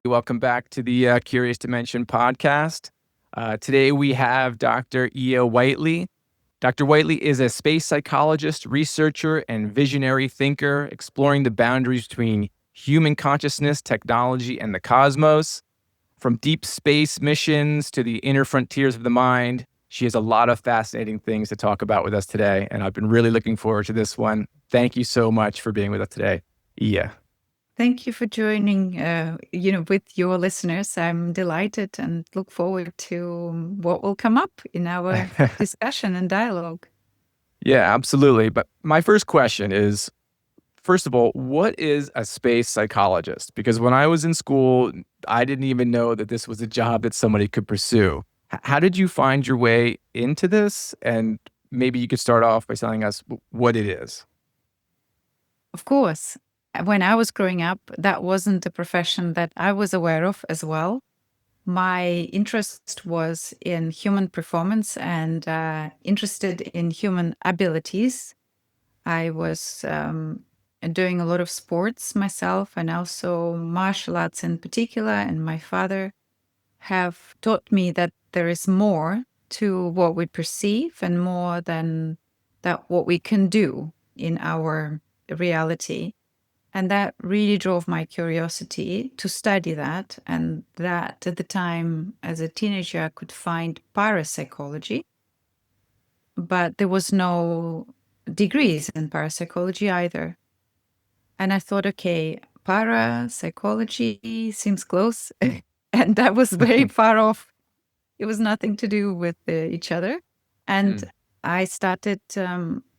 Welcome back to the Curious Dimension podcast. Today we have Dr. Iya Whiteley. Dr. Whiteley is a space psychologist, researcher, and visionary thinker exploring the boundaries between human consciousness, technology, and the cosmos. From deep space missions to the inner frontiers of the mind, she has a lot of fascinating things to talk about with us today, and I've been really looking forward to this one. Thank you so much for being with us today, Iya. Thank you for joining, with your listeners. I'm delighted and look forward to what will come up in our discussion and dialogue. Yeah, absolutely. But my first question is, first of all, what is a space psychologist? Because when I was in school, I didn't even know that this was a job that somebody could pursue. How did you find your way into this? And maybe you could start off by telling us what it is. Of course, when I was growing up, that wasn't a profession that I was aware of as well. My interest was in human performance and interested in human abilities. I was doing a lot of sports myself and also martial arts in particular. And my father have taught me that there is more to what we perceive and more than that what we can do in our reality. And that really drove my curiosity to study that. And that at the time, as a teenager, I could find parapsychology, but there was no degrees in parapsychology either. And I thought, okay, parapsychology seems close. And that was very far off. It was nothing to do with each other. And I started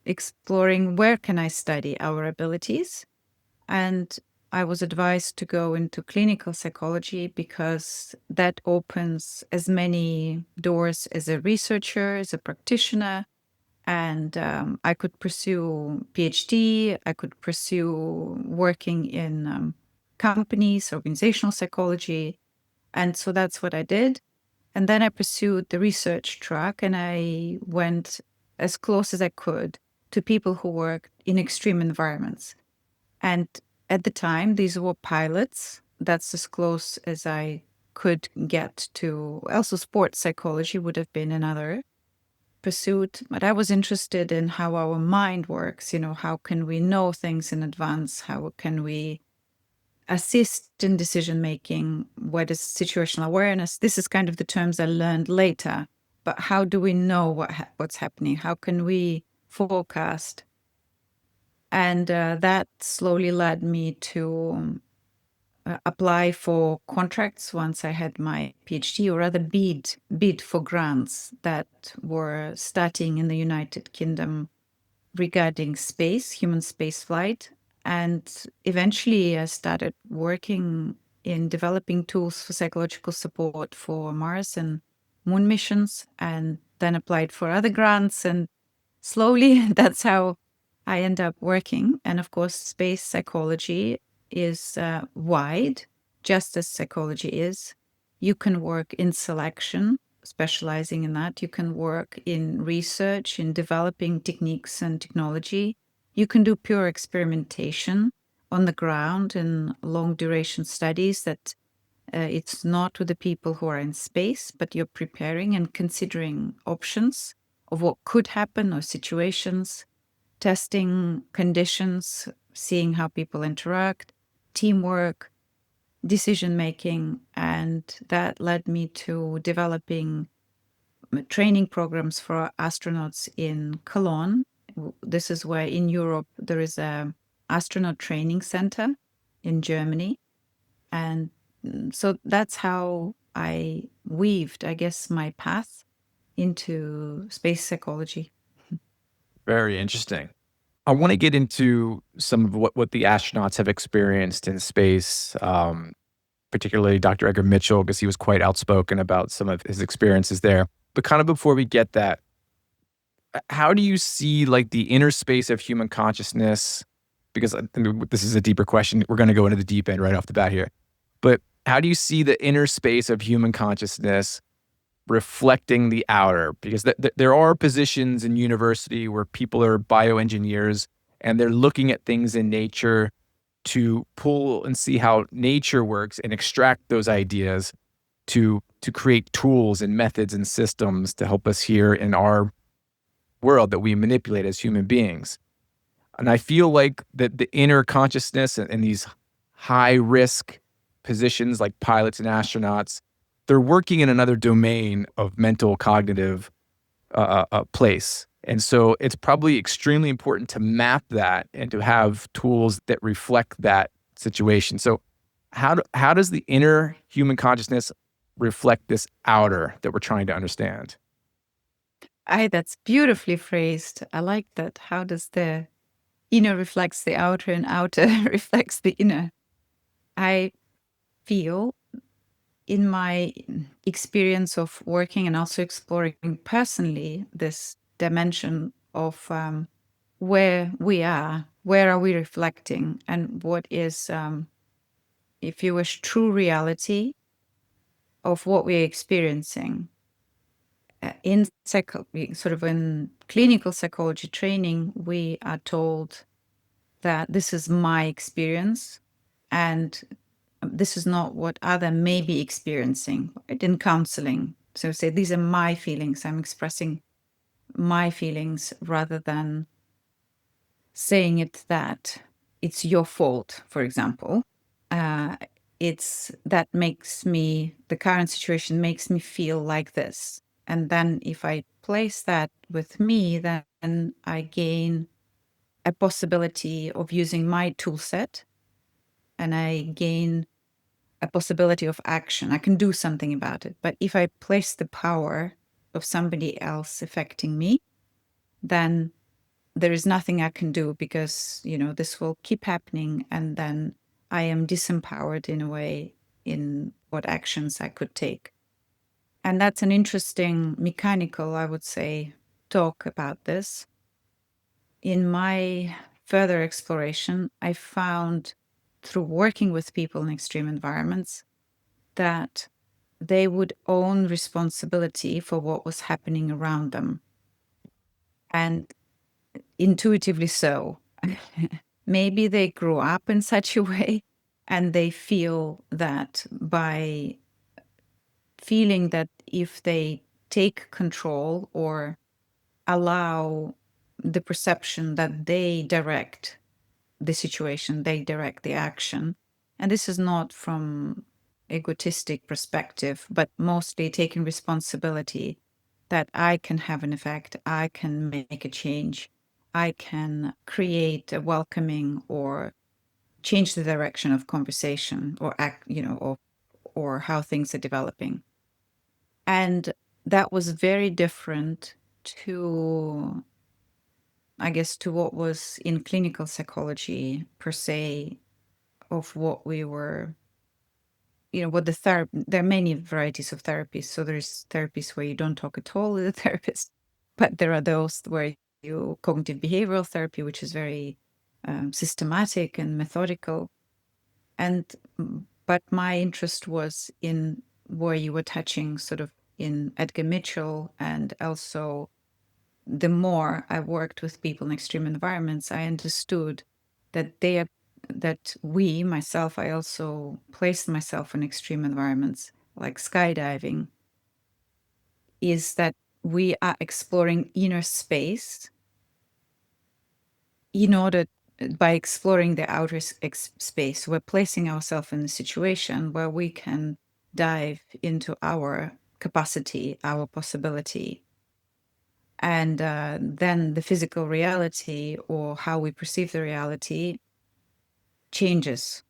exploring where can I study our abilities. And I was advised to go into clinical psychology because that opens as many doors as a researcher, as a practitioner. And I could pursue PhD. I could pursue working in companies, organizational psychology. And so that's what I did. And then I pursued the research track and I went as close as I could to people who worked in extreme environments. And at the time, these were pilots. That's as close as I could get to. Also, sports psychology would have been another pursuit. But I was interested in how our mind works. How can we know things in advance? How can we assist in decision making? What is situational awareness? This is kind of the terms I learned later. But how do we know what's happening? How can we forecast? And that slowly led me to apply for contracts once I had my PhD, or rather bid for grants that were starting in the United Kingdom regarding space, human space flight. And eventually I started working in developing tools for psychological support for Mars and moon missions, and then applied for other grants. And slowly that's how I end up working. And of course, space psychology is wide, just as psychology is. You can work in selection, specializing in that. You can work in research, in developing techniques and technology. You can do pure experimentation on the ground in long duration studies that it's not with the people who are in space, but you're preparing and considering options of what could happen or situations, testing conditions, seeing how people interact, teamwork, decision making. And that led me to developing training programs for astronauts in Cologne. This is where in Europe there is a astronaut training center in Germany. And so that's how I weaved, I guess, my path into space psychology. Very interesting. I want to get into some of what the astronauts have experienced in space, particularly Dr. Edgar Mitchell, because he was quite outspoken about some of his experiences there. But kind of before we get that, how do you see like the inner space of human consciousness? Because I think this is a deeper question. We're going to go into the deep end right off the bat here. But how do you see the inner space of human consciousness reflecting the outer? Because there are positions in university where people are bioengineers and they're looking at things in nature to pull and see how nature works and extract those ideas to create tools and methods and systems to help us here in our world that we manipulate as human beings. And I feel like the inner consciousness and these high risk positions like pilots and astronauts, they're working in another domain of mental cognitive place. And so it's probably extremely important to map that and to have tools that reflect that situation. So how does the inner human consciousness reflect this outer that we're trying to understand? That's beautifully phrased. I like that. How does the inner reflects the outer and outer reflects the inner? I feel in my experience of working and also exploring personally this dimension of where we are, where are we reflecting, and what is, if you wish, true reality of what we're experiencing. In sort of in clinical psychology training, we are told that this is my experience and this is not what other may be experiencing, right? In counseling. So say, these are my feelings. I'm expressing my feelings rather than saying it that it's your fault, for example. Uh, it's that makes me, the current situation makes me feel like this. And then if I place that with me, then I gain a possibility of using my tool set and I gain a possibility of action. I can do something about it. But if I place the power of somebody else affecting me, then there is nothing I can do because, this will keep happening. And then I am disempowered in a way in what actions I could take. And that's an interesting mechanical, I would say, talk about this. In my further exploration, I found through working with people in extreme environments that they would own responsibility for what was happening around them. And intuitively so. Maybe they grew up in such a way and they feel that by feeling that if they take control or allow the perception that they direct the situation, they direct the action. And this is not from egotistic perspective, but mostly taking responsibility that I can have an effect, I can make a change, I can create a welcoming or change the direction of conversation or act, or how things are developing. And that was very different to, I guess, to what was in clinical psychology per se, of what we were, what the therapy, there are many varieties of therapies. So there's therapies where you don't talk at all with the therapist, but there are those where you cognitive behavioral therapy, which is very systematic and methodical. And but my interest was in where you were touching sort of in Edgar Mitchell, and also the more I worked with people in extreme environments, I understood that myself, I also placed myself in extreme environments like skydiving, is that we are exploring inner space in order, by exploring the outer space, we're placing ourselves in a situation where we can dive into our capacity, our possibility. And then the physical reality or how we perceive the reality changes.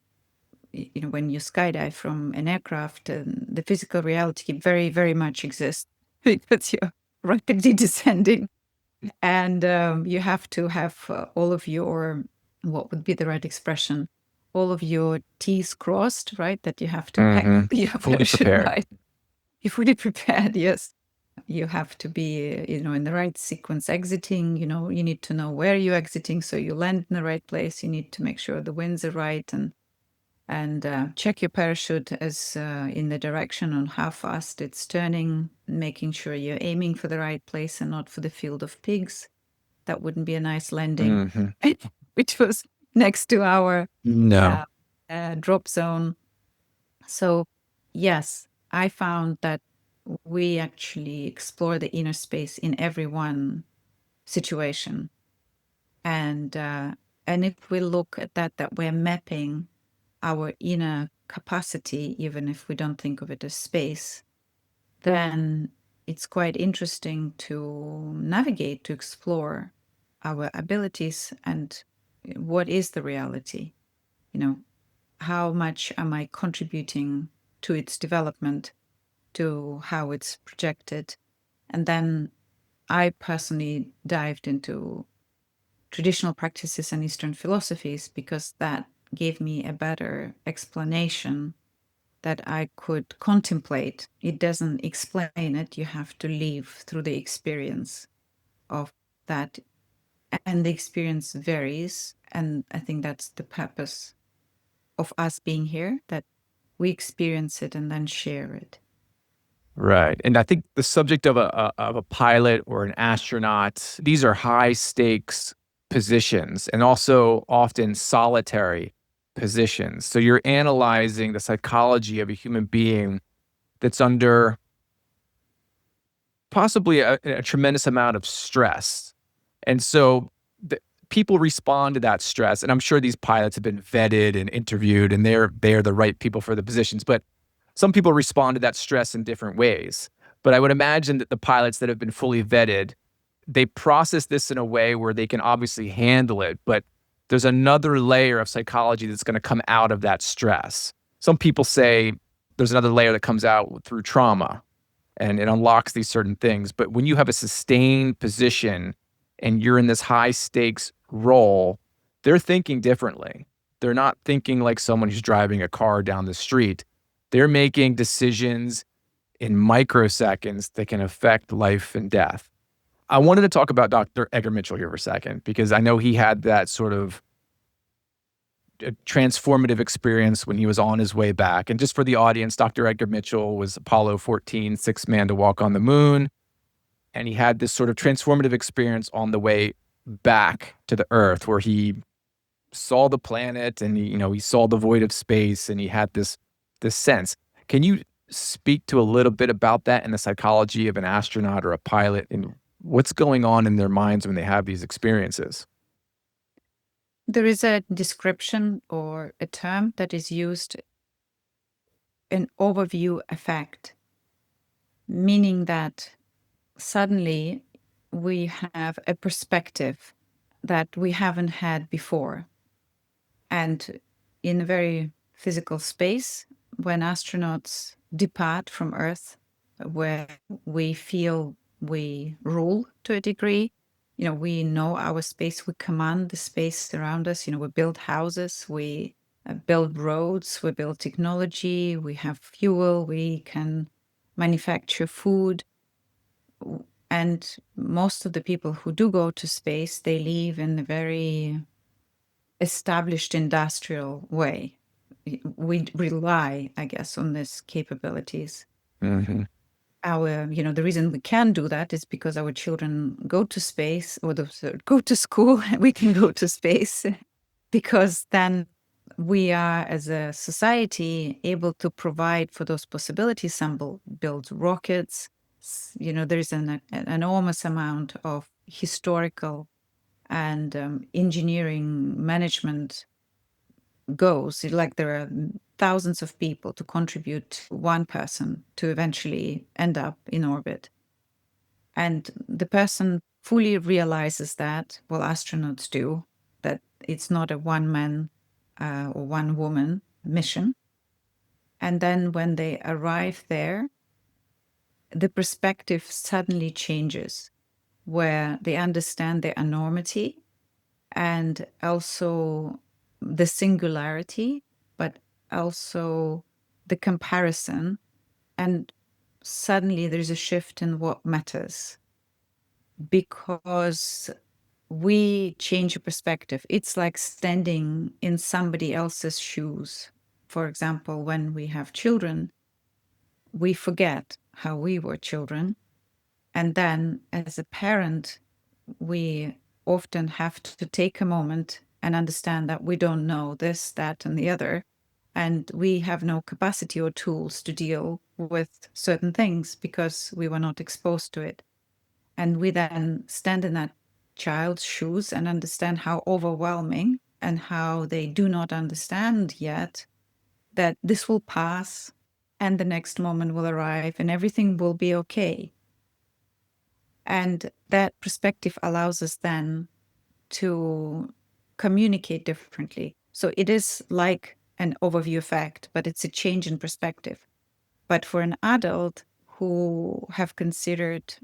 When you skydive from an aircraft, the physical reality very, very much exists because you're rapidly descending. And you have to have all of your, what would be the right expression? All of your T's crossed, right? That you have to pack Hmm. your Fully parachute prepared. right. You're fully prepared, yes. You have to be, in the right sequence exiting. You need to know where you're exiting so you land in the right place. You need to make sure the winds are right and check your parachute as in the direction on how fast it's turning, making sure you're aiming for the right place and not for the field of pigs. That wouldn't be a nice landing. Hmm. Which was next to our No. uh, drop zone. So, yes, I found that we actually explore the inner space in every one situation. And if we look at that we're mapping our inner capacity, even if we don't think of it as space, then it's quite interesting to navigate, to explore our abilities and what is the reality. You know, how much am I contributing to its development, to how it's projected? And then I personally dived into traditional practices and Eastern philosophies because that gave me a better explanation that I could contemplate. It doesn't explain it. You have to live through the experience of that. And the experience varies. And I think that's the purpose of us being here, that we experience it and then share it. Right. And I think the subject of a pilot or an astronaut, these are high stakes positions and also often solitary positions. So you're analyzing the psychology of a human being that's under possibly a tremendous amount of stress. And so the, people respond to that stress. And I'm sure these pilots have been vetted and interviewed and they're the right people for the positions. But some people respond to that stress in different ways. But I would imagine that the pilots that have been fully vetted, they process this in a way where they can obviously handle it. But there's another layer of psychology that's going to come out of that stress. Some people say there's another layer that comes out through trauma and it unlocks these certain things. But when you have a sustained position and you're in this high stakes role, they're thinking differently. They're not thinking like someone who's driving a car down the street. They're making decisions in microseconds that can affect life and death. I wanted to talk about Dr. Edgar Mitchell here for a second because I know he had that sort of a transformative experience when he was on his way back. And just for the audience, Dr. Edgar Mitchell was Apollo 14, sixth man to walk on the moon. And he had this sort of transformative experience on the way back to the Earth where he saw the planet and he saw the void of space and he had this sense. Can you speak to a little bit about that and the psychology of an astronaut or a pilot and what's going on in their minds when they have these experiences? There is a description or a term that is used, an overview effect, meaning that suddenly we have a perspective that we haven't had before. And in a very physical space, when astronauts depart from Earth, where we feel we rule to a degree, we know our space, we command the space around us, we build houses, we build roads, we build technology, we have fuel, we can manufacture food. And most of the people who do go to space, they live in a very established industrial way. We rely, I guess, on these capabilities. Mm-hmm. The reason we can do that is because our children go to space or go to school. We can go to space because then we are, as a society, able to provide for those possibilities. Some build rockets. There's an enormous amount of historical and engineering management goes. Like there are thousands of people to contribute one person to eventually end up in orbit. And the person fully realizes that, well, astronauts do, that it's not a one man or one woman mission. And then when they arrive there, the perspective suddenly changes, where they understand their enormity and also the singularity, but also the comparison. And suddenly there's a shift in what matters because we change a perspective. It's like standing in somebody else's shoes. For example, when we have children, we forget how we were children. And then as a parent, we often have to take a moment and understand that we don't know this, that, and the other. And we have no capacity or tools to deal with certain things because we were not exposed to it. And we then stand in that child's shoes and understand how overwhelming and how they do not understand yet that this will pass and the next moment will arrive and everything will be okay. And that perspective allows us then to communicate differently. So it is like an overview effect, but it's a change in perspective. But for an adult who have considered,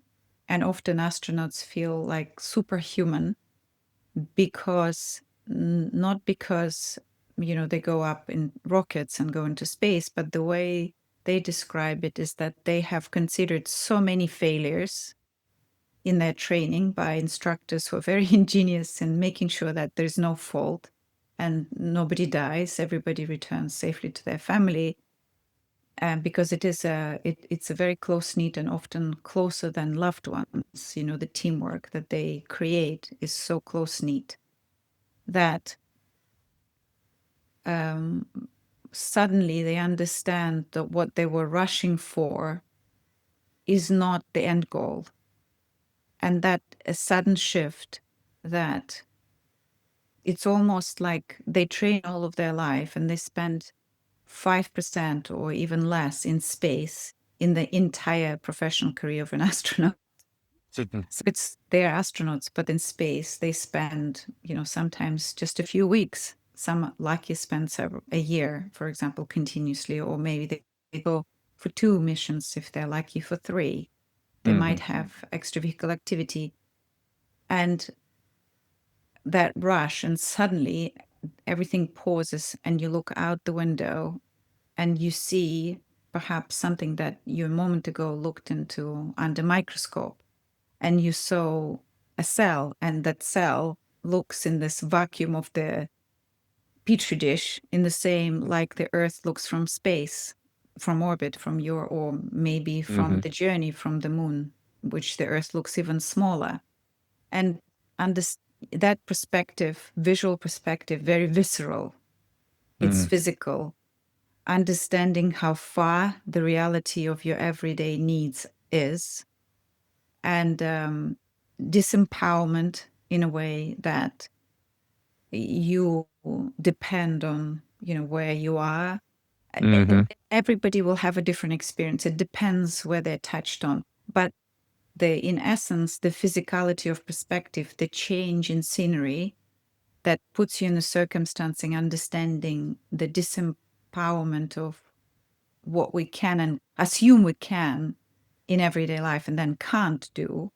and often astronauts feel like superhuman because not because they go up in rockets and go into space, but the way they describe it is that they have considered so many failures in their training by instructors who are very ingenious in making sure that there's no fault and nobody dies, everybody returns safely to their family. Because it's a very close knit and often closer than loved ones. The teamwork that they create is so close knit that suddenly they understand that what they were rushing for is not the end goal. And that a sudden shift, that it's almost like they train all of their life and they spend 5% or even less in space in the entire professional career of an astronaut. So they're astronauts, but in space they spend, sometimes just a few weeks. Some lucky spend a year, for example, continuously, or maybe they go for 2 missions if they're lucky, for 3. They might have extravehicular activity. And that rush, and suddenly everything pauses and you look out the window and you see perhaps something that you a moment ago looked into under microscope, and you saw a cell, and that cell looks in this vacuum of the petri dish in the same like the Earth looks from space, from orbit, from your, or maybe from the journey from the moon, which the Earth looks even smaller. And under that perspective, visual perspective, very visceral, it's physical, understanding how far the reality of your everyday needs is, and disempowerment in a way that you depend on, where you are. Everybody will have a different experience. It depends where they're touched on. But in essence, the physicality of perspective, the change in scenery that puts you in a circumstance and understanding the disempowerment of what we can and assume we can in everyday life and then can't do.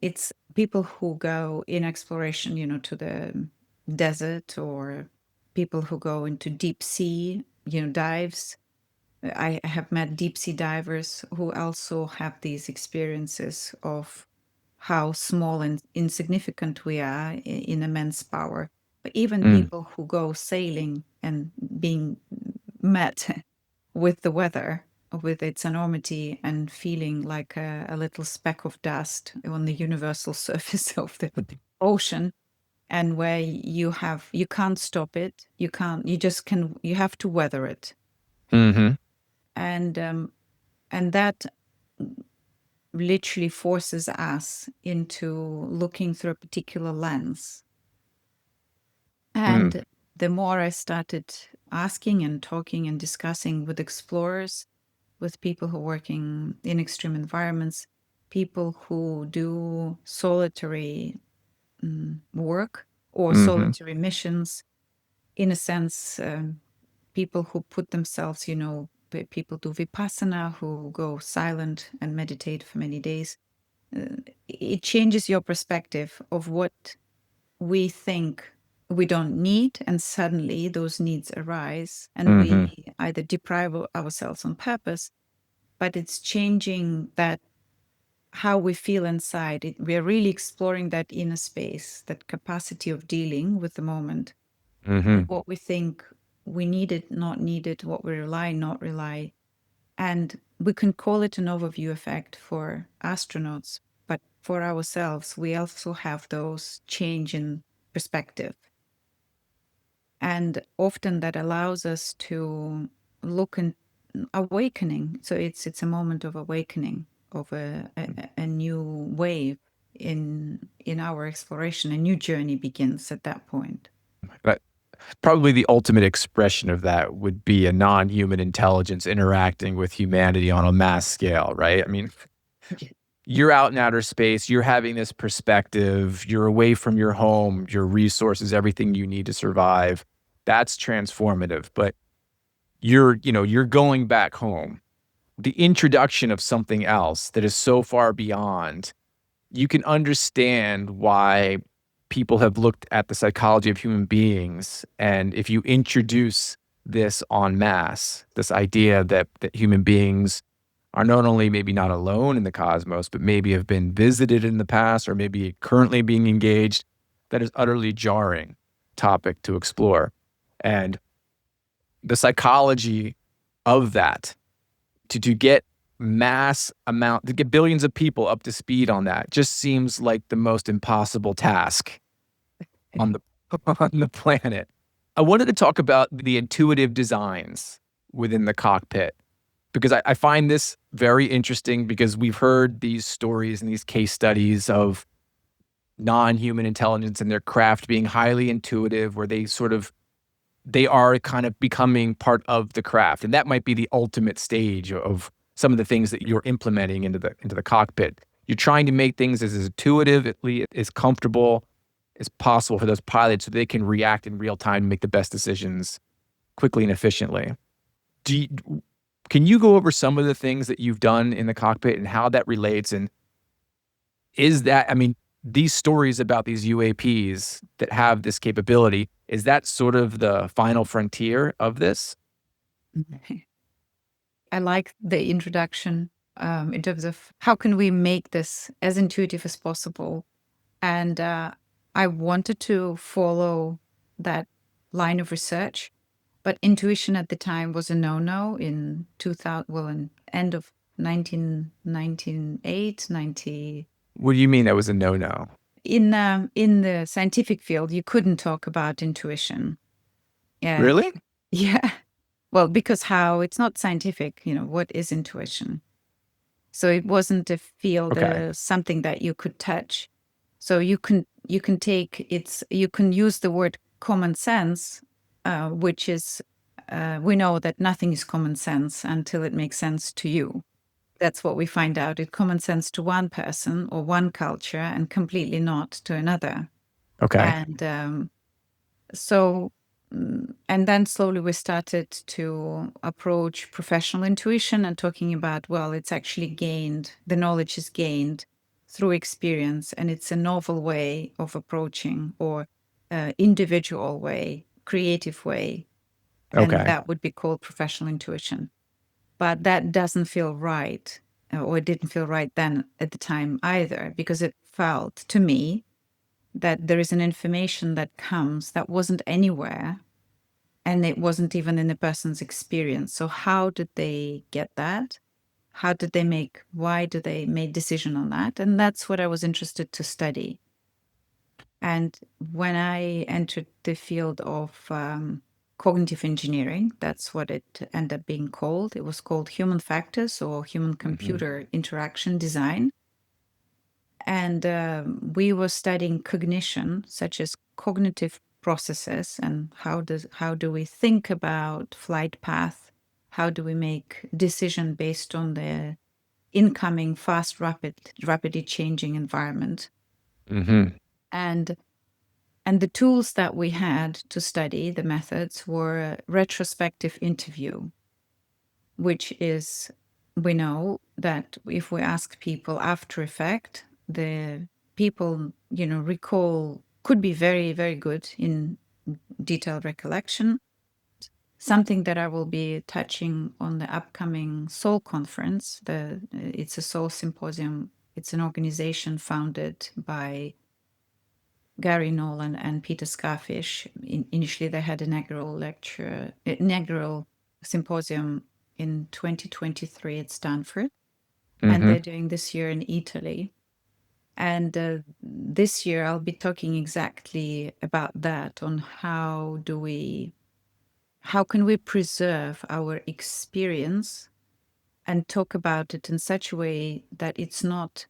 It's people who go in exploration, to the desert, or people who go into deep sea, dives. I have met deep sea divers who also have these experiences of how small and insignificant we are in immense power. But even people who go sailing and being met with the weather, with its enormity, and feeling like a little speck of dust on the universal surface of the ocean, and where you can't stop it, you have to weather it. And that literally forces us into looking through a particular lens. And the more I started asking and talking and discussing with explorers, with people who are working in extreme environments, people who do solitary work or solitary missions, in a sense, people who put themselves, people do vipassana, who go silent and meditate for many days. It changes your perspective of what we think we don't need, and suddenly those needs arise, and we either deprive ourselves on purpose, but it's changing that how we feel inside. We're really exploring that inner space, that capacity of dealing with the moment, what we think we needed, not needed, what we rely, not rely. And we can call it an overview effect for astronauts, but for ourselves, we also have those change in perspective. And often that allows us to look in awakening. So it's a moment of awakening of a new wave in our exploration. A new journey begins at that point. But probably the ultimate expression of that would be a non-human intelligence interacting with humanity on a mass scale, right? I mean, you're out in outer space, you're having this perspective, you're away from your home, your resources, everything you need to survive. That's transformative. But you're going back home. The introduction of something else that is so far beyond, you can understand why people have looked at the psychology of human beings. And if you introduce this en masse, this idea that human beings are not only maybe not alone in the cosmos, but maybe have been visited in the past or maybe currently being engaged, that is utterly jarring topic to explore. And the psychology of that, to get to get billions of people up to speed on that just seems like the most impossible task on the on the planet. I wanted to talk about the intuitive designs within the cockpit because I find this very interesting because we've heard these stories and these case studies of non-human intelligence and their craft being highly intuitive, where they are kind of becoming part of the craft. And that might be the ultimate stage of some of the things that you're implementing into the cockpit. You're trying to make things as intuitive, at least as comfortable as possible for those pilots so they can react in real time and make the best decisions quickly and efficiently. Do you, can you go over some of the things that you've done in the cockpit and how that relates? And is that, I mean, these stories about these UAPs that have this capability, is that sort of the final frontier of this? I like the introduction in terms of how can we make this as intuitive as possible. And I wanted to follow that line of research, but intuition at the time was a no-no in 2000, well, in end of 1998, 90. What do you mean that was a no-no? In the scientific field, you couldn't talk about intuition. Yeah. Really? Yeah. Well, because how it's not scientific, what is intuition? So it wasn't a field, Okay. something that you could touch. So you can you can use the word common sense, which is we know that nothing is common sense until it makes sense to you. That's what we find out. It's common sense to one person or one culture and completely not to another. Okay. And so, and then slowly we started to approach professional intuition and talking about, well, it's actually gained, the knowledge is gained through experience, and it's a novel way of approaching or individual way, creative way, and Okay. that would be called professional intuition. But that doesn't feel right, or it didn't feel right then at the time either, because it felt to me that there is an information that comes that wasn't anywhere and it wasn't even in the person's experience. So how did they get that? How did they why do they make decision on that? And that's what I was interested to study. And when I entered the field of cognitive engineering, that's what it ended up being called. It was called human factors or human Hmm. computer interaction design. And we were studying cognition, such as cognitive processes, and how do we think about flight path? How do we make decision based on the incoming rapidly changing environment? Hmm. And the tools that we had to study the methods were retrospective interview, which is, we know that if we ask people after effect, the people, recall, could be very, very good in detailed recollection. Something that I will be touching on the upcoming Soul Conference. It's a Soul Symposium. It's an organization founded by Gary Nolan and Peter Scarfish. Initially, they had inaugural symposium in 2023 at Stanford, and Hmm. they're doing this year in Italy. And this year I'll be talking exactly about that, on how can we preserve our experience and talk about it in such a way that it's not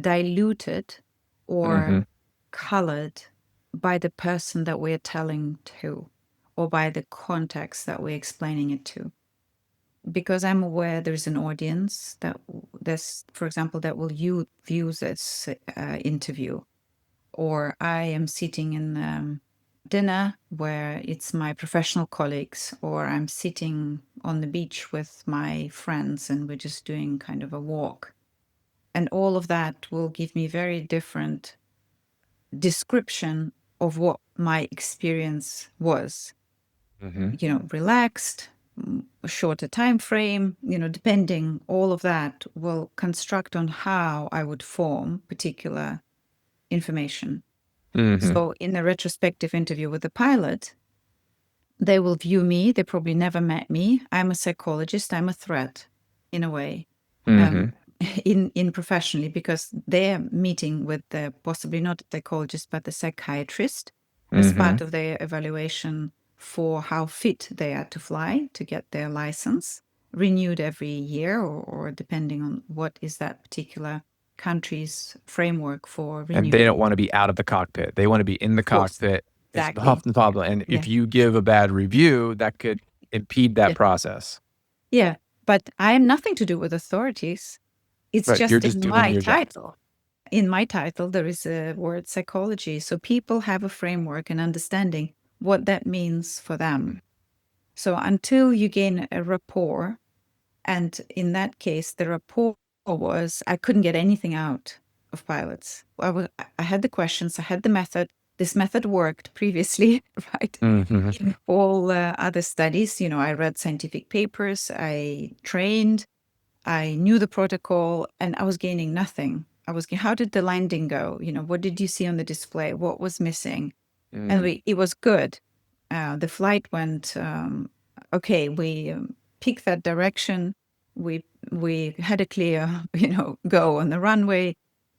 diluted or Mm-hmm. colored by the person that we're telling to, or by the context that we're explaining it to. Because I'm aware there's an audience that this, for example, that will view this interview, or I am sitting in dinner where it's my professional colleagues, or I'm sitting on the beach with my friends and we're just doing kind of a walk. And all of that will give me very different description of what my experience was. Mm-hmm. Relaxed, a shorter time frame, depending, all of that will construct on how I would form particular information. Mm-hmm. So in a retrospective interview with the pilot, they will view me. They probably never met me. I'm a psychologist. I'm a threat in a way, Mm-hmm. um, in professionally, because they're meeting with the possibly not the psychologist, but the psychiatrist as Mm-hmm. part of their evaluation for how fit they are to fly, to get their license renewed every year, or depending on what is that particular country's framework for And they renewing. don't want to be out of the cockpit. They want to be in the Of course, cockpit. It's exactly. often the problem. And Yeah. if you give a bad review, that could impede that Yeah. process. Yeah. But I have nothing to do with authorities. It's Right. You're just just in doing my your job. title. In my title, there is a word psychology. So people have a framework and understanding what that means for them. So until you gain a rapport, and in that case, the rapport was I couldn't get anything out of pilots. I had the questions, I had the method. This method worked previously, right? Mm-hmm. In all other studies, I read scientific papers, I trained, I knew the protocol, and I was gaining nothing. How did the landing go? What did you see on the display? What was missing? And it was good. The flight went okay. We picked that direction. We had a clear, go on the runway.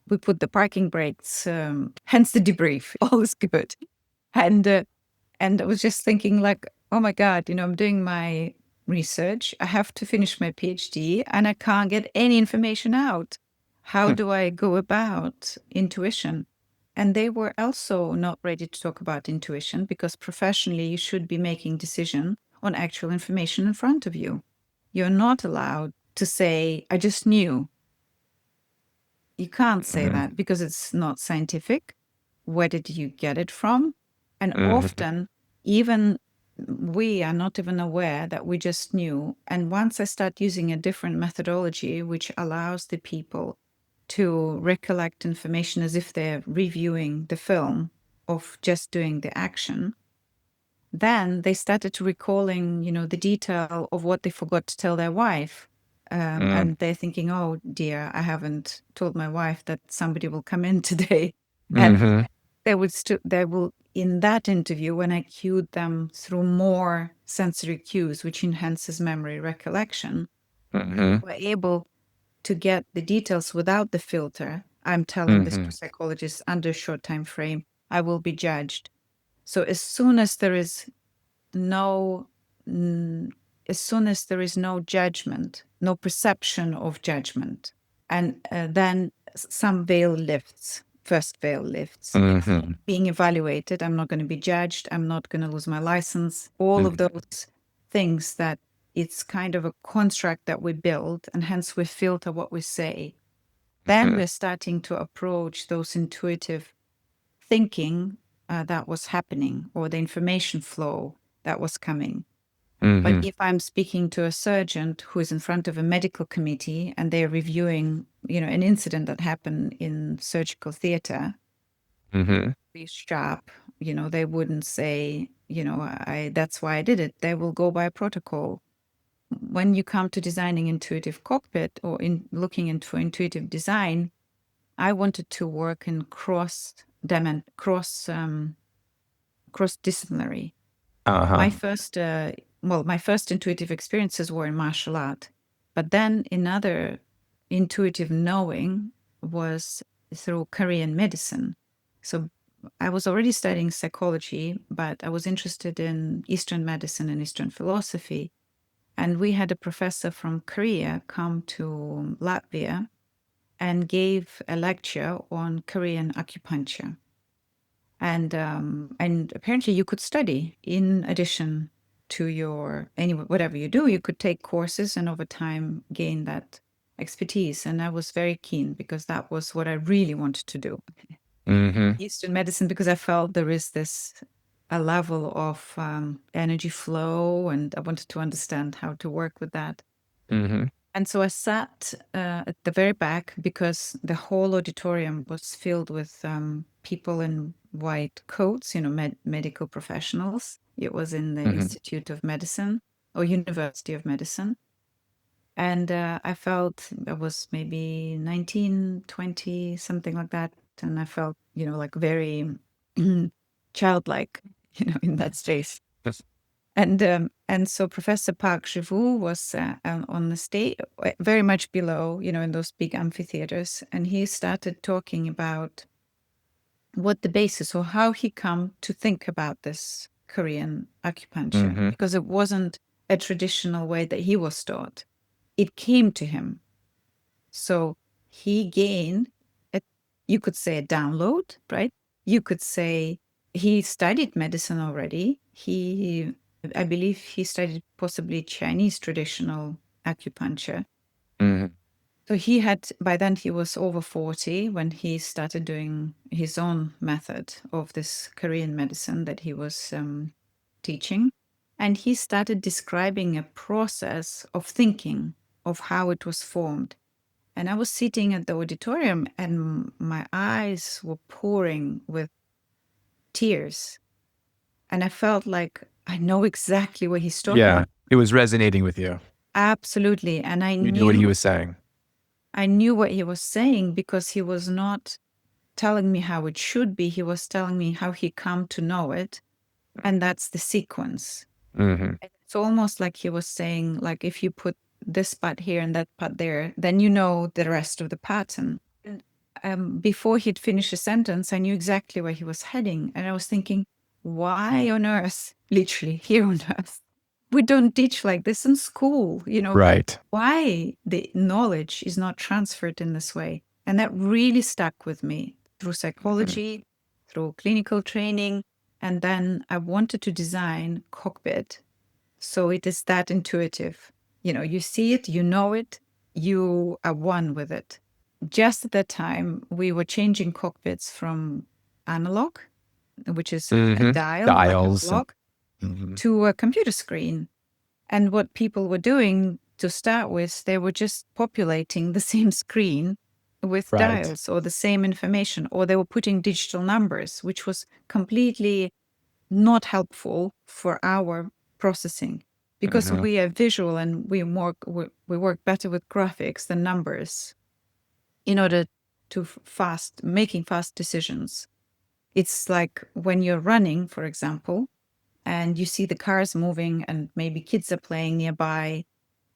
We put the parking brakes. Hence the debrief. All is good. And I was just thinking, like, oh my God, I'm doing my research. I have to finish my PhD, and I can't get any information out. How do I go about intuition? And they were also not ready to talk about intuition, because professionally you should be making decision on actual information in front of you. You're not allowed to say, I just knew. You can't say Mm-hmm. that because it's not scientific. Where did you get it from? And Mm-hmm. often, even we are not even aware that we just knew. And once I start using a different methodology, which allows the people to recollect information as if they're reviewing the film of just doing the action, then they started to recalling, the detail of what they forgot to tell their wife. And they're thinking, oh dear, I haven't told my wife that somebody will come in today. And Mm-hmm. they will, in that interview, when I cued them through more sensory cues, which enhances memory recollection, Mm-hmm. were able to get the details without the filter. I'm telling this Mm-hmm. to psychologists under a short time frame, I will be judged. So as soon as there is no as soon as there is no judgment, no perception of judgment, and then some veil lifts. First veil lifts. Mm-hmm. Being evaluated, I'm not going to be judged. I'm not going to lose my license. All of those things that it's kind of a construct that we build, and hence we filter what we say. Then we're starting to approach those intuitive thinking that was happening, or the information flow that was coming. But Mm-hmm. if I'm speaking to a surgeon who is in front of a medical committee and they're reviewing, an incident that happened in surgical theater, Mm-hmm. be sharp, they wouldn't say, that's why I did it. They will go by protocol. When you come to designing intuitive cockpit, or in looking into intuitive design, I wanted to work in cross-disciplinary. Uh-huh. My first intuitive experiences were in martial art, but then another intuitive knowing was through Korean medicine. So I was already studying psychology, but I was interested in Eastern medicine and Eastern philosophy. And we had a professor from Korea come to Latvia and gave a lecture on Korean acupuncture. And apparently you could study in addition to your whatever you do, you could take courses and over time gain that expertise. And I was very keen because that was what I really wanted to do. Mm-hmm. Eastern medicine, because I felt there is this a level of energy flow, and I wanted to understand how to work with that. Mm-hmm. And so I sat at the very back because the whole auditorium was filled with people in white coats, medical professionals. It was in the Mm-hmm. Institute of Medicine or University of Medicine. And I felt I was maybe 19, 20, something like that. And I felt, like very childlike, in that space. Yes. And so Professor Park Jivu was on the stage, very much below, in those big amphitheaters, and he started talking about what the basis or how he come to think about this Korean acupuncture, Mm-hmm. because it wasn't a traditional way that he was taught. It came to him. So he gained, a, you could say, a download, right? You could say he studied medicine already. I believe he studied possibly Chinese traditional acupuncture. Mm-hmm. So by then he was over 40 when he started doing his own method of this Korean medicine that he was teaching. And he started describing a process of thinking of how it was formed. And I was sitting at the auditorium and my eyes were pouring with tears. And I felt like I know exactly what he's talking Yeah. about. It was resonating with you. Absolutely. And You knew what he was saying. I knew what he was saying because he was not telling me how it should be. He was telling me how he come to know it. And that's the sequence. Mm-hmm. It's almost like he was saying, like, if you put this part here and that part there, then you know the rest of the pattern. And before he'd finished a sentence, I knew exactly where he was heading. And I was thinking, why on earth, literally here on earth, we don't teach like this in school? Right. Why the knowledge is not transferred in this way? And that really stuck with me through Mm-hmm. psychology, through clinical training. And then I wanted to design Cockpit so it is that intuitive. You see it, you know it, you are one with it. Just at that time, we were changing cockpits from analog, which is a Mm-hmm. dial, like a Dials. clock, Mm-hmm. to a computer screen. And what people were doing to start with, they were just populating the same screen with Right. dials or the same information, or they were putting digital numbers, which was completely not helpful for our processing because Mm-hmm. we are visual and we work better with graphics than numbers in order to making fast decisions. It's like when you're running, for example, and you see the cars moving and maybe kids are playing nearby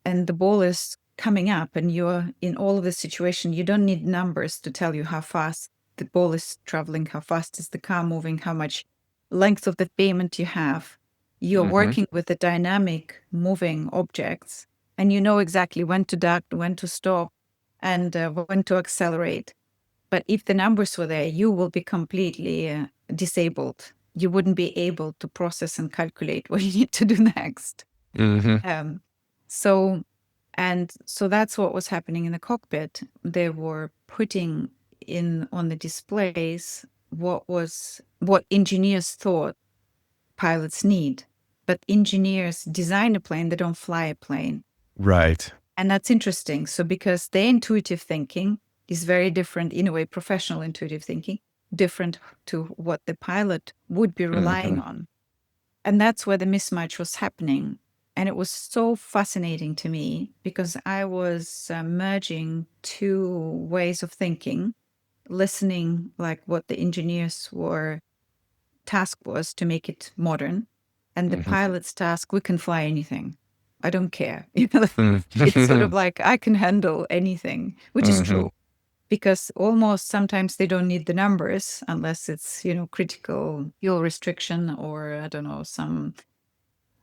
and the ball is coming up and you're in all of the situation, you don't need numbers to tell you how fast the ball is traveling, how fast is the car moving, how much length of the pavement you have. You're Mm-hmm. working with the dynamic moving objects and you know exactly when to duck, when to stop, and when to accelerate. But if the numbers were there, you will be completely disabled. You wouldn't be able to process and calculate what you need to do next. Mm-hmm. Um, so, so that's what was happening in the cockpit. They were putting in on the displays what engineers thought pilots need. But engineers design a plane, they don't fly a plane. Right. And that's interesting. So because their intuitive thinking is very different, in a way, professional intuitive thinking, different to what the pilot would be relying Mm-hmm. on. And that's where the mismatch was happening. And it was so fascinating to me because I was merging two ways of thinking, listening like what the engineers were task was to make it modern, and the Mm-hmm. pilot's task, we can fly anything. I don't care. It's sort Mm-hmm. of like I can handle anything, which is true because almost sometimes they don't need the numbers unless it's, critical fuel restriction or, I don't know, some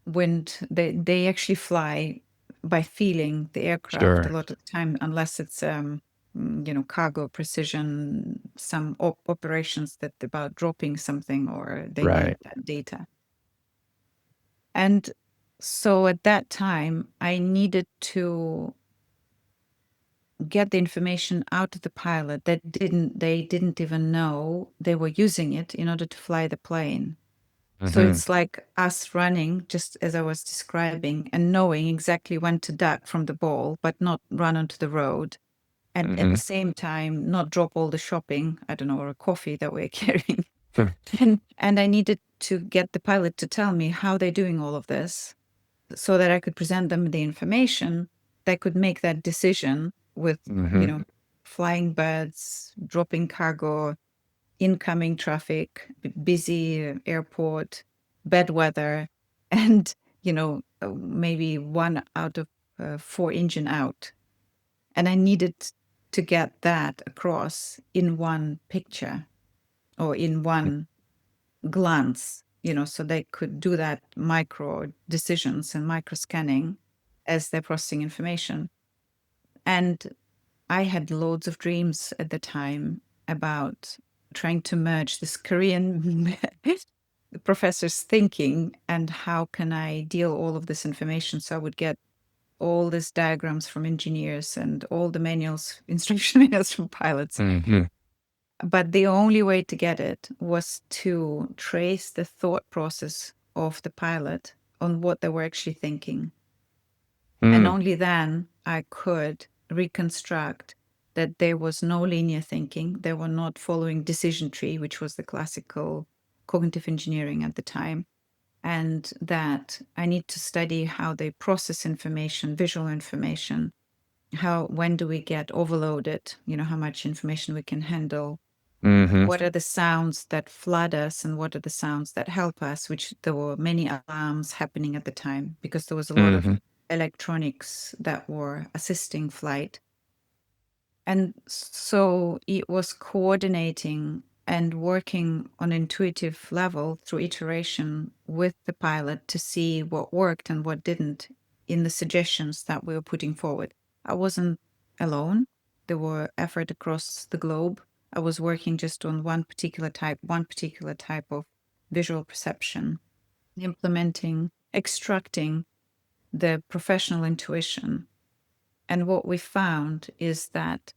wind. They actually fly by feeling the aircraft a Sure. lot of the time, unless it's, cargo precision, some operations that about dropping something or they need Right. that data. And so at that time, I needed to get the information out of the pilot that they didn't even know they were using it in order to fly the plane. So Mhm. it's like us running, just as I was describing, and knowing exactly when to duck from the ball, but not run onto the road. And at the Mhm. same time, not drop all the shopping, I don't know, or coffee that we're carrying. Hmm. And I needed to get the pilot to tell me how they're doing all of this so that I could present them the information that could make that decision with, Mhm. flying birds, dropping cargo, incoming traffic, busy airport, bad weather, and, maybe one out of 4 engine out. And I needed to get that across in one picture or in one glance, so they could do that micro decisions and micro scanning as they're processing information. And I had loads of dreams at the time about trying to merge this Korean professor's thinking and how can I deal all of this information. So I would get all these diagrams from engineers and all the manuals, instruction manuals from pilots. Mhm. But the only way to get it was to trace the thought process of the pilot on what they were actually thinking. And Mm. only then I could reconstruct that there was no linear thinking. They were not following decision tree, which was the classical cognitive engineering at the time. And that I need to study how they process information, visual information, when do we get overloaded, how much information we can handle, Mhm. what are the sounds that flood us and what are the sounds that help us, which there were many alarms happening at the time because there was a lot of Mhm. electronics that were assisting flight. And so it was coordinating and working on intuitive level through iteration with the pilot to see what worked and what didn't in the suggestions that we were putting forward. I wasn't alone. There were effort across the globe. I was working just on one particular type of visual perception, implementing, extracting the professional intuition. And what we found is that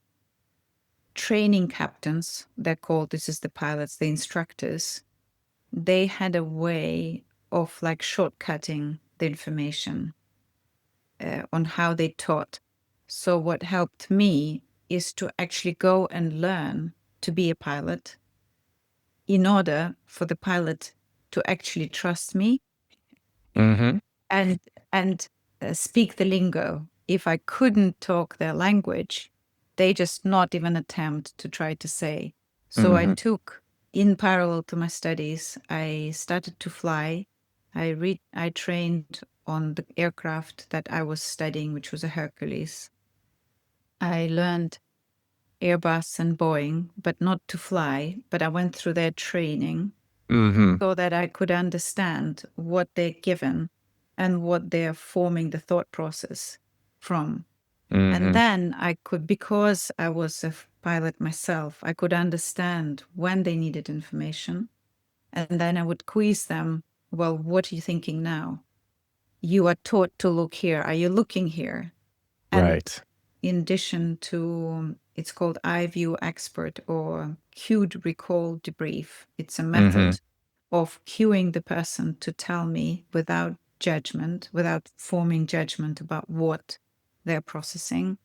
training captains, they're called, this is the pilots, the instructors, they had a way of like shortcutting the information on how they taught. So what helped me is to actually go and learn to be a pilot in order for the pilot to actually trust me Mhm. and speak the lingo. If I couldn't talk their language, they just not even attempt to try to say. So I Mhm. took, in parallel to my studies, I started to fly. I trained on the aircraft that I was studying, which was a Hercules. I learned Airbus and Boeing, but not to fly, but I went through their training Mhm. so that I could understand what they're given and what they're forming the thought process from. And Mhm. then I could, because I was a pilot myself, I could understand when they needed information. And then I would quiz them. Well, what are you thinking now? You are taught to look here. Are you looking here? And Right. in addition to, it's called iView Expert or cued recall debrief. It's a Mhm. method of cueing the person to tell me without judgment, without forming judgment about what they're processing.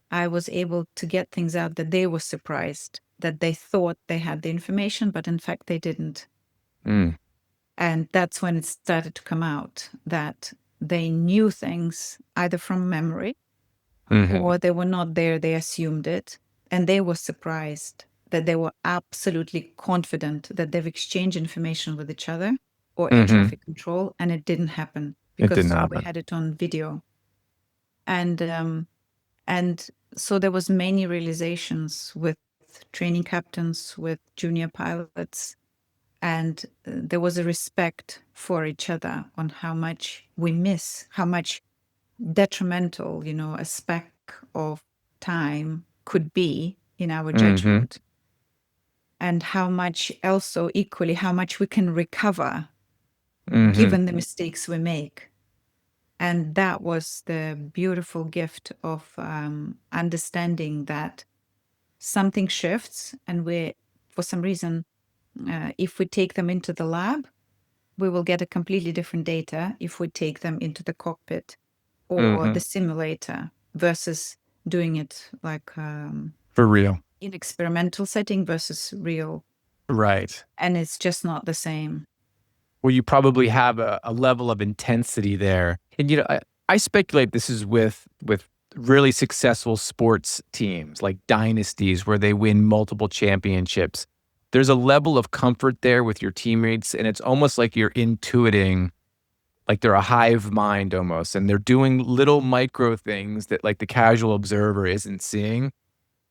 I was able to get things out that they were surprised, that they thought they had the information, but in fact they didn't. Mm. And that's when it started to come out that they knew things either from memory Mhm. or they were not there, they assumed it. And they were surprised that they were absolutely confident that they've exchanged information with each other or air Mhm. traffic control, and it didn't happen It didn't because we happen. had it on video. And so there was many realizations with training captains, with junior pilots, and there was a respect for each other on how much we miss, how much detrimental, a speck of time could be in our Mm-hmm. judgment, and how much also equally how much we can recover Mm-hmm. given the mistakes we make. And that was the beautiful gift of understanding that something shifts, and we, for some reason, if we take them into the lab, we will get a completely different data if we take them into the cockpit or Mm-hmm. the simulator versus doing it like For real. in experimental setting versus real. Right. And it's just not the same. Where you probably have a level of intensity there. And I speculate this is with really successful sports teams like dynasties where they win multiple championships. There's a level of comfort there with your teammates, and it's almost like you're intuiting, like they're a hive mind almost, and they're doing little micro things that like the casual observer isn't seeing,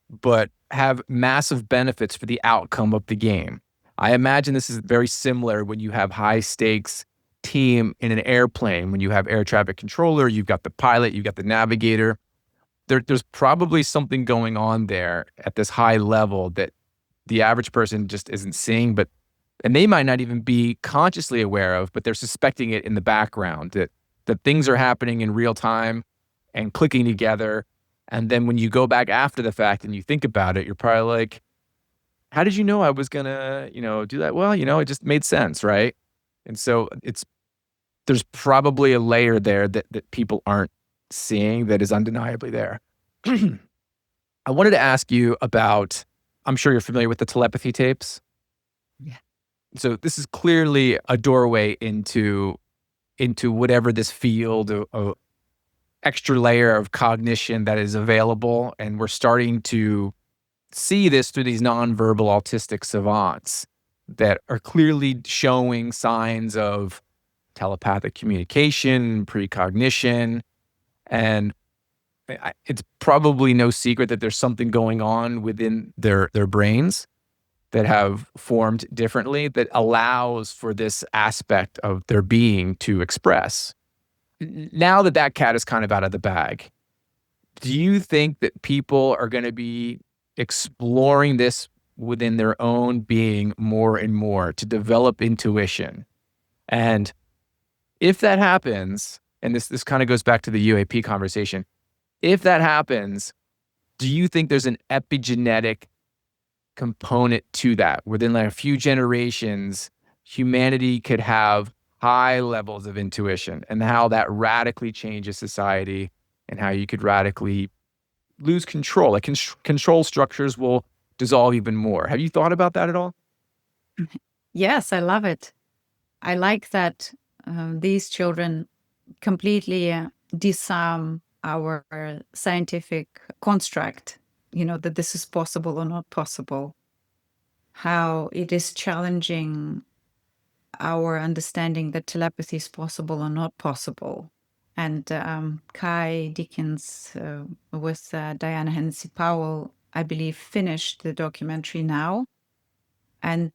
but have massive benefits for the outcome of the game. I imagine this is very similar when you have high stakes team in an airplane, when you have air traffic controller, you've got the pilot, you've got the navigator. There's probably something going on there at this high level that the average person just isn't seeing, and they might not even be consciously aware of, but they're suspecting it in the background that things are happening in real time and clicking together. And then when you go back after the fact and you think about it, you're probably like, how did you know I was gonna, do that? Well, it just made sense, right? And so there's probably a layer there that people aren't seeing that is undeniably there. I wanted to ask you about, I'm sure you're familiar with the telepathy tapes. Yeah. So this is clearly a doorway into whatever this field of extra layer of cognition that is available, and we're starting to see this through these nonverbal autistic savants that are clearly showing signs of telepathic communication, precognition, and it's probably no secret that there's something going on within their brains that have formed differently that allows for this aspect of their being to express. Now that that cat is kind of out of the bag, do you think that people are going to be exploring this within their own being more and more to develop intuition? And if that happens, and this kind of goes back to the UAP conversation, if that happens, do you think there's an epigenetic component to that? Within like a few generations, humanity could have high levels of intuition, and how that radically changes society, and how you could radically lose control. Like control structures will dissolve even more. Have you thought about that at all? Yes, I love it. I like that these children completely disarm our scientific construct, that this is possible or not possible, how it is challenging our understanding that telepathy is possible or not possible. And Kai Dickens with Diana Hennessy Powell, I believe, finished the documentary now. And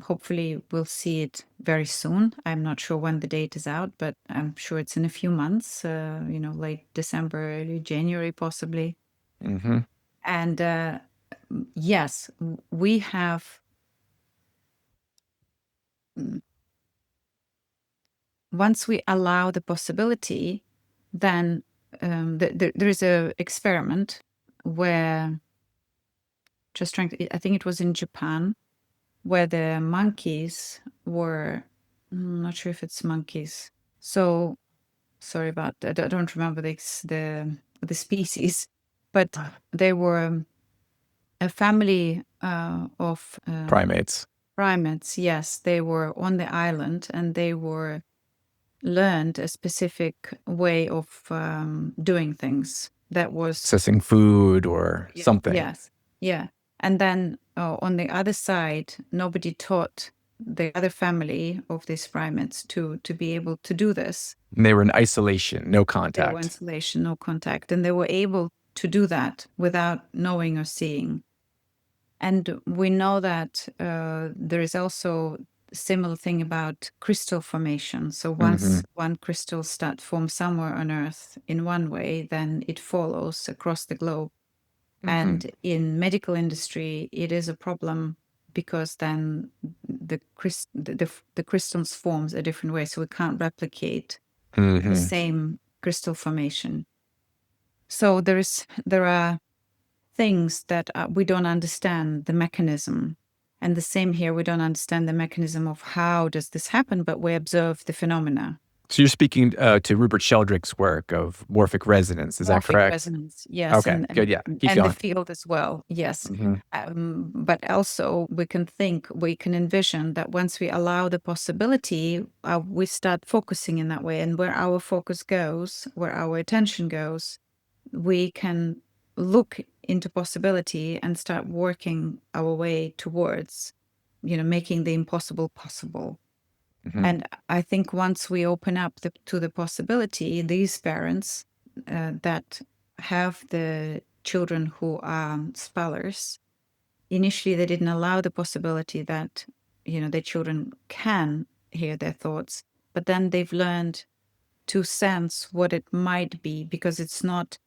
hopefully we'll see it very soon. I'm not sure when the date is out, but I'm sure it's in a few months, late December, early January, possibly. Mm-hmm. And yes, we have, once we allow the possibility, then there is a experiment where, just trying to, I think it was in Japan, where the monkeys were, I'm not sure if it's monkeys. So sorry about that. I don't remember the species, but they were a family of Primates. primates. Yes, they were on the island, and they were learned a specific way of doing things. That was Accessing food or yeah, something. yes, yeah. And then on the other side, nobody taught the other family of these primates to be able to do this. And they were in isolation, no They were contact. isolation, no contact, and they were able. to do that without knowing or seeing. And we know that there is also a similar thing about crystal formation. So Mm-hmm. once one crystal forms somewhere on Earth in one way, then it follows across the globe. Mm-hmm. And in medical industry, it is a problem because then the crystals forms a different way, so we can't replicate the Mm-hmm. same crystal formation. So there are things that we don't understand the mechanism. And the same here, we don't understand the mechanism of how does this happen, but we observe the phenomena. So you're speaking to Rupert Sheldrake's work of morphic resonance. Is that Morphic correct? resonance, yes, Okay, good. Yeah, keep and the going. field as well, yes. Mm-hmm. But also we can envision that once we allow the possibility, we start focusing in that way, and where our focus goes, where our attention goes, we can look into possibility and start working our way towards, making the impossible possible. Mm-hmm. And I think once we open up to the possibility, these parents that have the children who are spellers, initially they didn't allow the possibility that, their children can hear their thoughts, but then they've learned to sense what it might be, because it's not,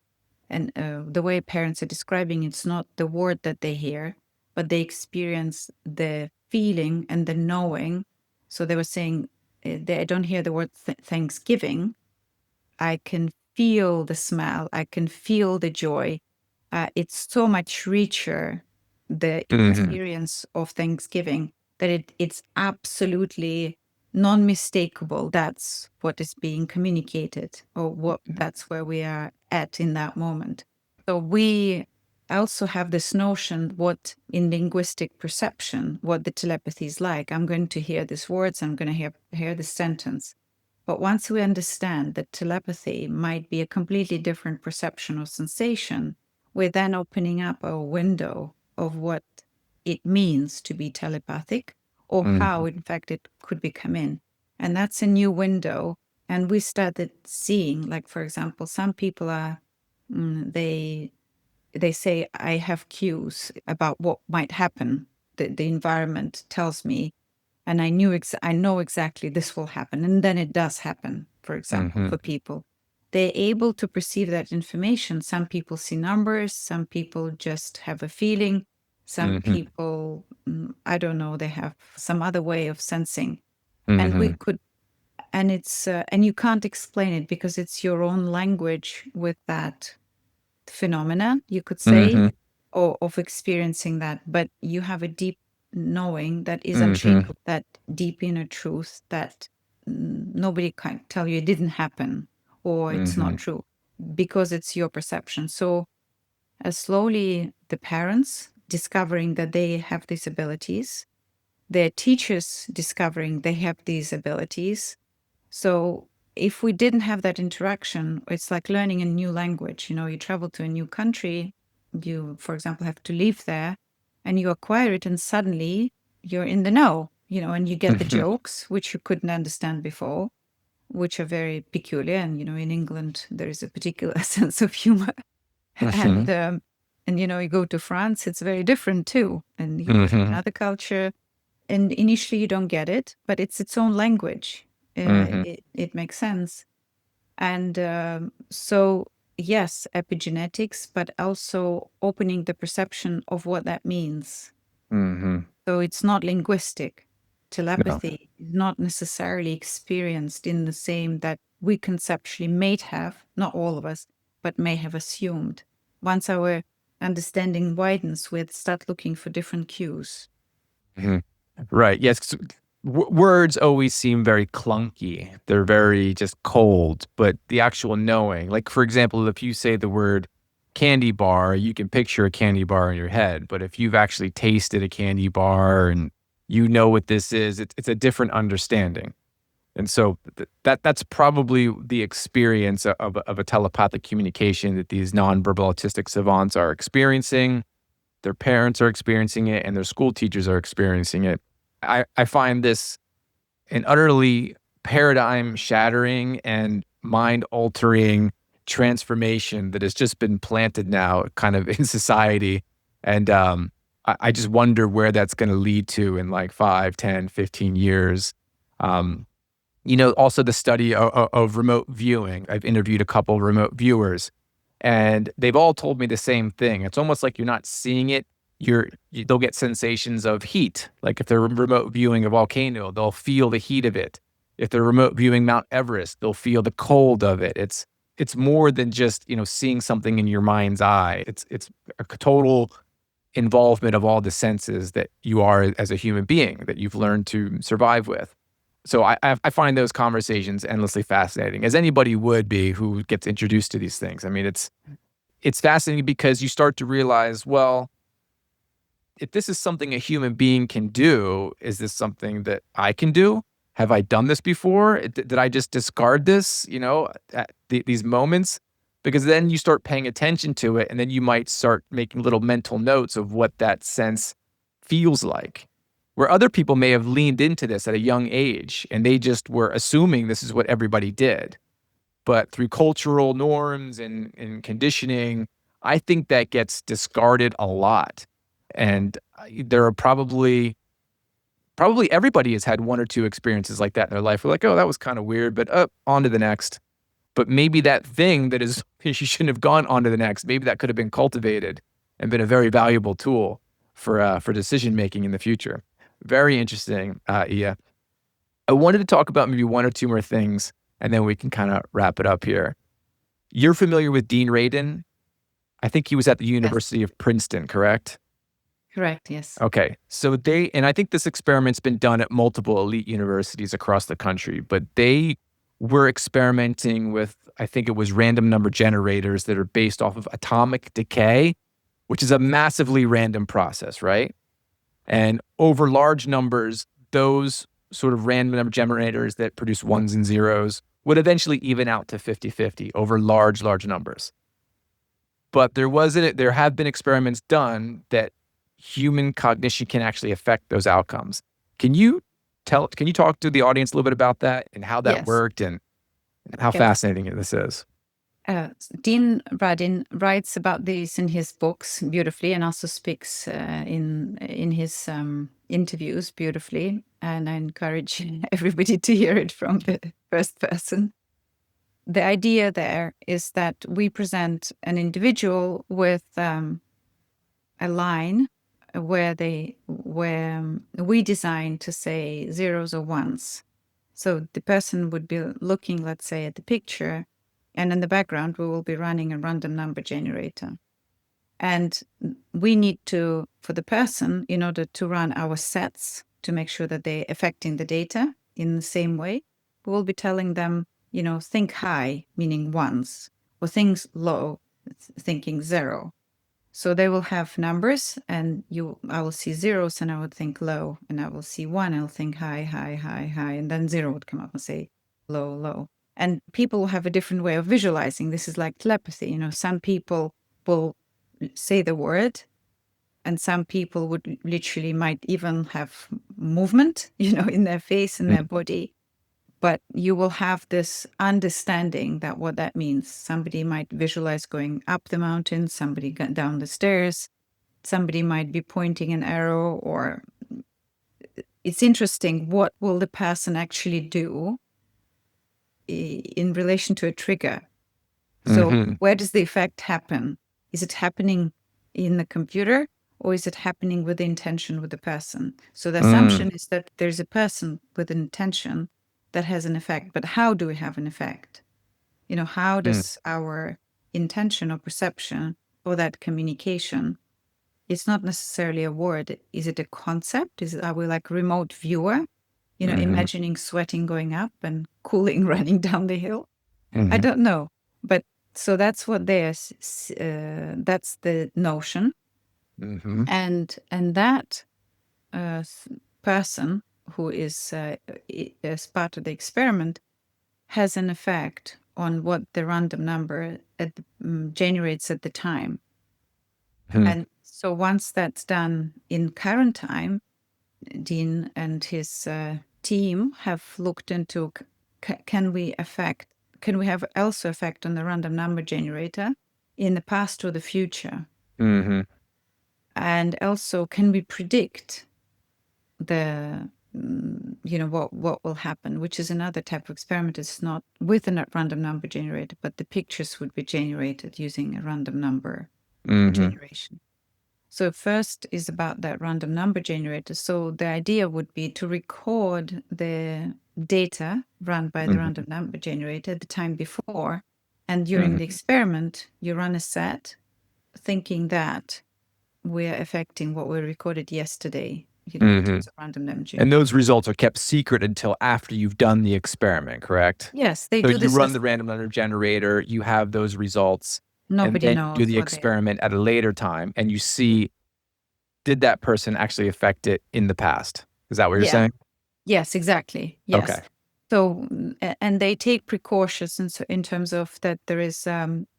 and the way parents are describing, it's not the word that they hear, but they experience the feeling and the knowing. So they were saying, I don't hear the word Thanksgiving. I can feel the smell. I can feel the joy. It's so much richer, the Mm-hmm. experience of Thanksgiving, that it's absolutely non-mistakable. That's what is being communicated, or that's where we are at in that moment. So we also have this notion, what in linguistic perception, what the telepathy is like. I'm going to hear these words, I'm going to hear this sentence. But once we understand that telepathy might be a completely different perception or sensation, we're then opening up a window of what it means to be telepathic, or how, Mm-hmm. in fact, it could become in. And that's a new window. And we started seeing, like, for example, some people are, they say, I have cues about what might happen. The environment tells me, and I know exactly this will happen, and then it does happen. For example, Mm-hmm. for people, they're able to perceive that information. Some people see numbers, some people just have a feeling, some Mm-hmm. people, I don't know, they have some other way of sensing. And we Mm-hmm. could, and it's and you can't explain it because it's your own language with that phenomena, you could say, Mm-hmm. or of experiencing that. But you have a deep knowing that is Mm-hmm. unshakable, that deep inner truth that nobody can tell you it didn't happen or it's Mm-hmm. not true, because it's your perception. So slowly the parents discovering that they have these abilities, their teachers discovering they have these abilities. So if we didn't have that interaction, it's like learning a new language. You travel to a new country, you, for example, have to live there, and you acquire it, and suddenly you're in the know, and you get the Mm-hmm. jokes, which you couldn't understand before, which are very peculiar. And, in England, there is a particular sense of humor. Mm-hmm. And you go to France, it's very different too. And you go to Mm-hmm. another culture, and initially you don't get it, but it's its own language. Mm-hmm. It makes sense. And so, yes, epigenetics, but also opening the perception of what that means. Mm-hmm. So it's not linguistic. No. Telepathy is not necessarily experienced in the same that we conceptually may have, not all of us, but may have assumed. Once our understanding widens, we start looking for different cues. Mhm. Right. Yes. 'Cause words always seem very clunky. They're very just cold, but the actual knowing, like for example, if you say the word candy bar, you can picture a candy bar in your head. But if you've actually tasted a candy bar and you know what this is, it's a different understanding. And so that's probably the experience of a telepathic communication that these nonverbal autistic savants are experiencing. Their parents are experiencing it, and their school teachers are experiencing it. I find this an utterly paradigm shattering and mind altering transformation that has just been planted now kind of in society. And I just wonder where that's going to lead to in like 5, 10, 15 years. Um, also the study of remote viewing. I've interviewed a couple remote viewers, and they've all told me the same thing. It's almost like you're not seeing it. They'll get sensations of heat. Like if they're remote viewing a volcano, they'll feel the heat of it. If they're remote viewing Mount Everest, they'll feel the cold of it. It's more than just, seeing something in your mind's eye. It's a total involvement of all the senses that you are as a human being that you've learned to survive with. So I find those conversations endlessly fascinating, as anybody would be who gets introduced to these things. I mean, it's fascinating because you start to realize, well, if this is something a human being can do, is this something that I can do? Have I done this before? Did I just discard this, at these moments? Because then you start paying attention to it, and then you might start making little mental notes of what that sense feels like. Where other people may have leaned into this at a young age, and they just were assuming this is what everybody did. But through cultural norms and conditioning, I think that gets discarded a lot. And there are probably everybody has had one or two experiences like that in their life. We're like, oh, that was kind of weird, but on to the next. But maybe that thing that is, you shouldn't have gone on to the next. Maybe that could have been cultivated and been a very valuable tool for decision making in the future. Very interesting, Iya. I wanted to talk about maybe one or two more things, and then we can kind of wrap it up here. You're familiar with Dean Radin? I think he was at the Yes. University of Princeton, correct? Correct. Yes. Okay. So and I think this experiment's been done at multiple elite universities across the country, but they were experimenting with, I think it was random number generators that are based off of atomic decay, which is a massively random process, right? And over large numbers, those sort of random number generators that produce ones and zeros would eventually even out to 50-50 over large numbers. But there have been experiments done that human cognition can actually affect those outcomes. Can you talk to the audience a little bit about that and how that Yes. worked and how Yes. fascinating this is? Dean Radin writes about this in his books beautifully, and also speaks in his interviews beautifully. And I encourage everybody to hear it from the first person. The idea there is that we present an individual with a line where we design to say zeros or ones. So the person would be looking, let's say, at the picture, and in the background, we will be running a random number generator. And we need to, for the person, in order to run our sets to make sure that they're affecting the data in the same way, we will be telling them, think high, meaning ones, or think low, thinking zero. So they will have numbers, and I will see zeros, and I would think low, and I will see one, I'll think high, high, high, high, and then zero would come up and say low, low. And people will have a different way of visualizing. This is like telepathy. Some people will say the word, and some people would literally might even have movement, in their face and their body. But you will have this understanding that what that means. Somebody might visualize going up the mountain, somebody down the stairs, somebody might be pointing an arrow, or it's interesting, what will the person actually do in relation to a trigger? So where does the effect happen? Is it happening in the computer, or is it happening with the intention with the person? So the assumption is that there's a person with an intention that has an effect. But how do we have an effect? How does our intention or perception or that communication, it's not necessarily a word. Is it a concept? Are we like remote viewer, imagining sweating going up and cooling running down the hill? I don't know. But so that's what that's the notion. And that person who is as part of the experiment has an effect on what the random number generates at the time. And so once that's done in current time, Dean and his team have looked into can we affect can we have also effect on the random number generator in the past or the future? Mm-hmm. And also, can we predict the what will happen, which is another type of experiment. It's not with a random number generator, but the pictures would be generated using a random number Mm-hmm. generation. So first is about that random number generator. So the idea would be to record the data run by the Mm-hmm. random number generator the time before, and during Mm-hmm. the experiment you run a set thinking that we're affecting what we recorded yesterday, in Mm-hmm. terms of random number And generator. those results are kept secret until after you've done the experiment, correct? Yes, they So do you this run as the random number generator, you have those results, and nobody then you do knows the what they are. experiment at a later time and you see, did that person actually affect it in the past? Is that what you're Yeah. saying? Yes, exactly. Yes. Okay. So, and they take precautions in terms of that there is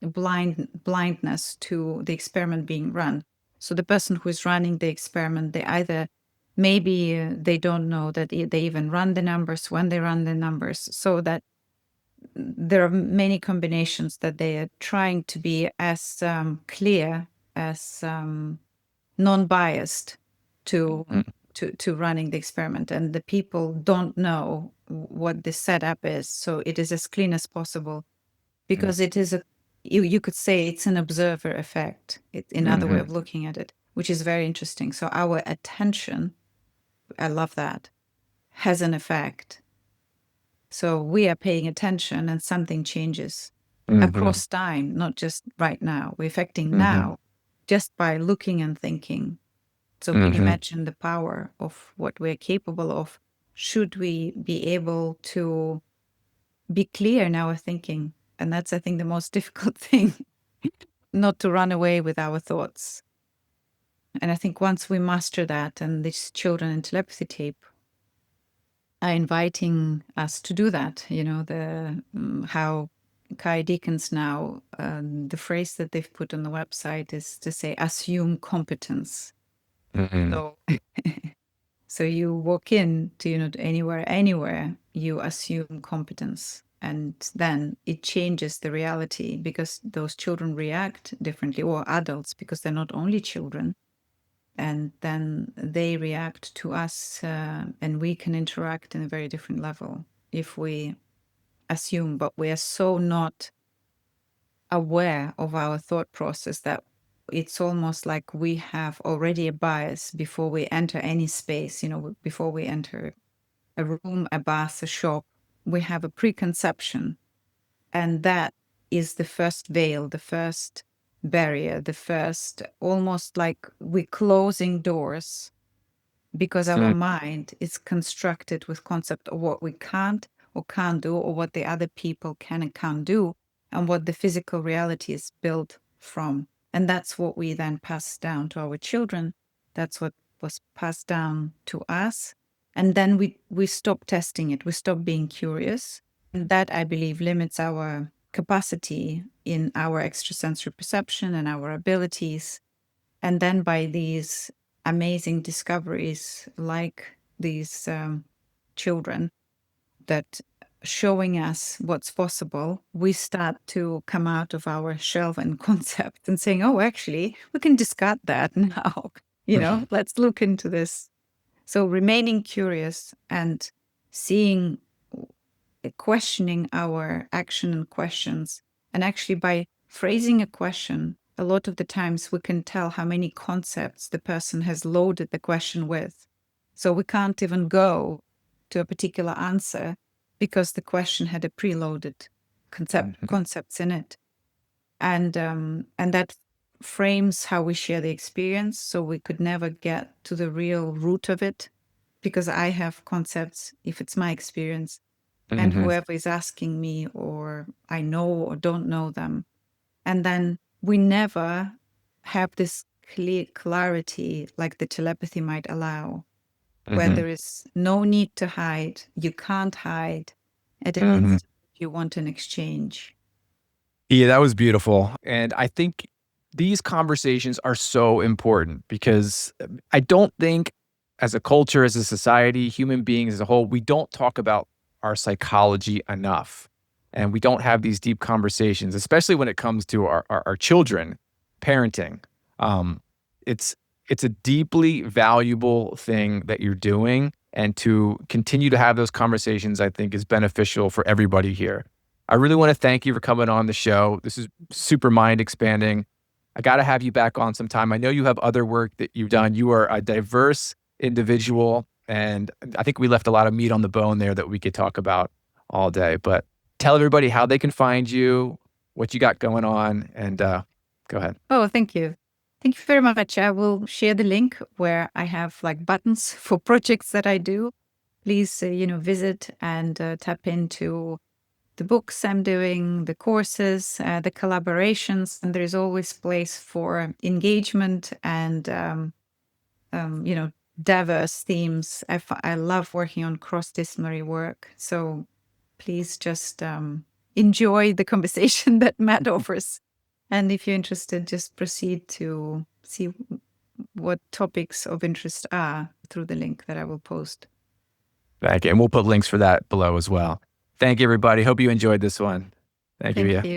blindness to the experiment being run. So the person who is running the experiment, they either maybe they don't know that they even run the numbers when they run the numbers, so that there are many combinations that they are trying to be as clear as non-biased to Mm-hmm. to running the experiment, and the people don't know what the setup is, so it is as clean as possible, because it is you could say it's an observer effect, another way Mm-hmm. of looking at it, which is very interesting. So our attention, I love that, has an effect. So we are paying attention and something changes Mm-hmm. across time, not just right now. We're affecting Mm-hmm. now just by looking and thinking. So can you Mm-hmm. imagine the power of what we're capable of? Should we be able to be clear in our thinking? And that's, I think, the most difficult thing, not to run away with our thoughts. And I think once we master that, and these children in telepathy tape are inviting us to do that, how Kai Deacons now, the phrase that they've put on the website is to say, assume competence. Mm-hmm. So So you walk in to, anywhere, you assume competence. And then it changes the reality, because those children react differently, or adults, because they're not only children. And then they react to us, and we can interact in a very different level if we assume, but we are so not aware of our thought process that it's almost like we have already a bias before we enter any space, before we enter a room, a bus, a shop. We have a preconception, and that is the first veil, the first barrier, the first, almost like we're closing doors, because our mind is constructed with concept of what we can't or can't do, or what the other people can and can't do, and what the physical reality is built from. And that's what we then pass down to our children. That's what was passed down to us. And then we stop testing it. We stop being curious. And that, I believe, limits our capacity in our extrasensory perception and our abilities. And then by these amazing discoveries, like these children that showing us what's possible, we start to come out of our shelf and concept and saying, oh, actually, we can discard that now. Let's look into this. So remaining curious and seeing, questioning our action and questions. And actually, by phrasing a question, a lot of the times we can tell how many concepts the person has loaded the question with. So we can't even go to a particular answer because the question had a preloaded concepts in it. And that frames how we share the experience. So we could never get to the real root of it, because I have concepts if it's my experience, and Mm-hmm. whoever is asking me, or I know or don't know them. And then we never have this clear clarity like the telepathy might allow, where Mm-hmm. there is no need to hide. You can't hide at an Mm-hmm. instant if you want an exchange. Yeah, that was beautiful. And I think these conversations are so important because I don't think as a culture, as a society, human beings as a whole, we don't talk about our psychology enough. and we don't have these deep conversations, especially when it comes to our children, parenting. Um, it's it's a deeply valuable thing that you're doing, and to continue to have those conversations, I think, is beneficial for everybody here. I really want to thank you for coming on the show. This is super mind expanding. I got to have you back on sometime. I know you have other work that you've done. You are a diverse individual, and I think we left a lot of meat on the bone there that we could talk about all day. But tell everybody how they can find you, what you got going on, and go ahead. Oh, thank you. Thank you very much. I will share the link where I have like buttons for projects that I do. Please, visit and tap into the books I'm doing, the courses, the collaborations, and there's always place for engagement and diverse themes. I love working on cross-disciplinary work, so please just enjoy the conversation that Matt offers. And if you're interested, just proceed to see what topics of interest are through the link that I will post. Thank you. And we'll put links for that below as well. Thank you, everybody. Hope you enjoyed this one. Thank you, Thank Iya. you.